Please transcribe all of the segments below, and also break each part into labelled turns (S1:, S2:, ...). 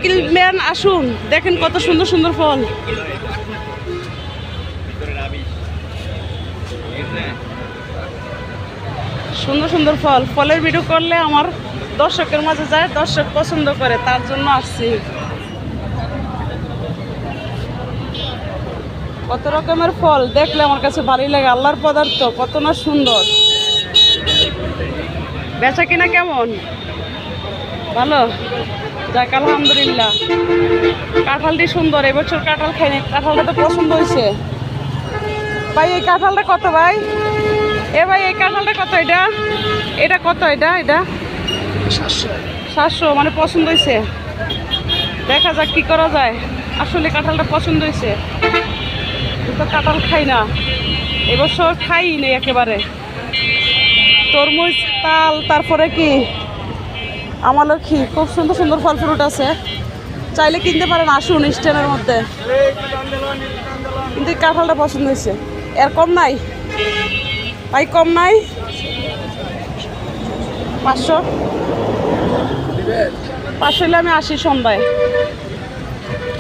S1: কিনবেন আসুন, দেখেন কত সুন্দর সুন্দর ফল। সুন্দর সুন্দর ফল, ফলের ভিডিও করলে আমার দর্শকের মাঝে যায়, দর্শক পছন্দ করে, তার জন্য আসছি। কত রকমের ফল দেখলে আমার কাছে ভালোই লাগে, আল্লাহর পদার্থ কত না সুন্দর। বেচা কিনা কেমন? ভালো, যাক আলহামদুলিল্লাহ। কাঁঠালটি সুন্দর, এবছর কাঁঠাল খাইনি, কাঁঠালটা তো পছন্দ হয়েছে। ভাই এই কাঁঠালটা কত ভাই? ভাই এই কাঁঠালটা কত? এটা কত? এটা 700, মানে পছন্দ হয়েছে। দেখা যাক কি করা যায়। আসলে কাঁঠালটা পছন্দ হয়েছে, তো কাঁঠাল খাই না, এবছর খাই নেই একেবারে। তরমুজ, তাল, তারপরে কি আমলকি, খুব সুন্দর সুন্দর ফল ফ্রুট আছে, চাইলে কিনতে পারেন, আসুন স্ট্যান্ডের মধ্যে। কিন্তু কাঁঠালটা পছন্দ হয়েছে। এর কম নাই ভাই? কম নাই? 500 হলে আমি আসি সন্ধ্যায়।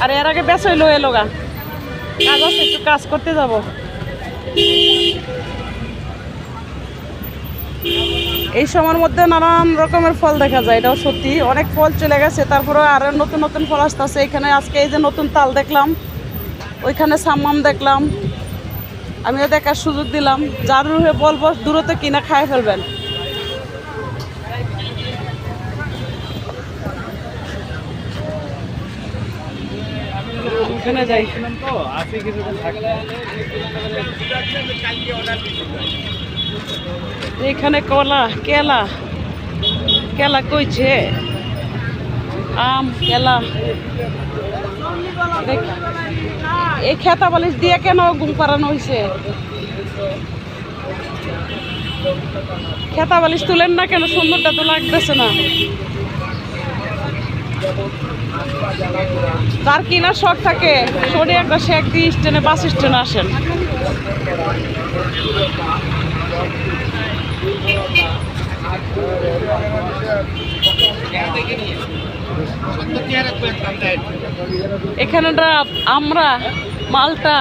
S1: আর এর আগে বেচা হইলো এলোগা, কাজ আছে, একটু কাজ করতে যাব। এই সময়ের মধ্যে নানান রকমের ফল দেখা যায়, এটাও সত্যি। অনেক ফল চলে গেছে, তারপরে আরো নতুন নতুন ফল আসতেছে। এখানে আজকে এই যে নতুন তাল দেখলাম, ওইখানে সাম্মাম দেখলাম, আমিও দেখার সুযোগ দিলাম। যার রুহে বলবো দূরত্ব কিনা খাই ফেলবেন। এখানে যাই, এখানে কলা, কেলা কইছে, আম, কেলা। এই খেতা বালিশ দিয়ে কেন ঘুম পাড়ানো হয়েছে? খেতা বালিশ তুলেন না কেন? সুন্দরটা তো লাগতেছে না। যার কিনার শখ থাকে সরে একটা শেখ দিয়ে স্ট্যান্ডে, বাস স্ট্যান্ডে আসেন। এখানে আমরা মালটা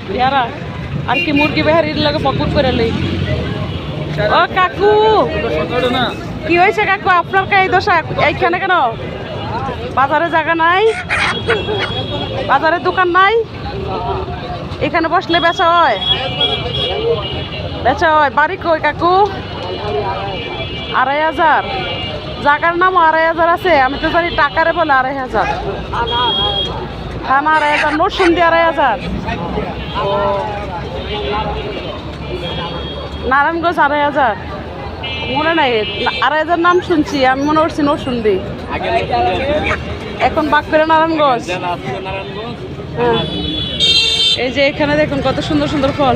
S1: পেয়ারা আর কি মুরগি বেহারির লাগে পকুট করে লই। ও কাকু, কি হয়েছে কাকু আপনার? এই দশা এইখানে কেন? বাজারে জায়গা নাই, বাজারে দোকান নাই, এখানে বসলে বেচা হয়? বেচা হয়। বাড়ি কই কাকু? 2500। জায়গার নাম 2500 আছে? আমি তো জানি টাকারে বলে 2500। থানা 2500, নোট শুনদি 2500। নারায়ণগঞ্জ 2500, মনে নাই। 2500 নাম শুনছি আমি, মনে করছি নোট শুনদি। এখন বাক করে নারায়ণগঞ্জ। হ্যাঁ, এই যে এখানে দেখুন কত সুন্দর সুন্দর ফল,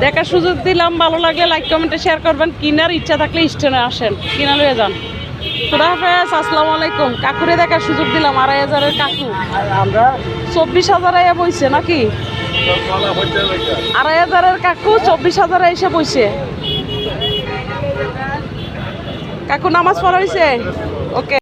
S1: দেখার সুযোগ দিলাম। ভালো লাগলে লাইক কমেন্টে শেয়ার করবেন। কিনার ইচ্ছা থাকলে স্টেশনে আসেন, কিনা লয়ে যান। খুদা হাফেজ, আসসালামু আলাইকুম। কাকুরে দেখার সুযোগ দিলাম, 2500-এর কাকু। আমরা 24,000 বইছে নাকি? 2500-এর কাকু 24,000 এসে বইছে। কাকু নামাজ পড়া হয়েছে? ওকে।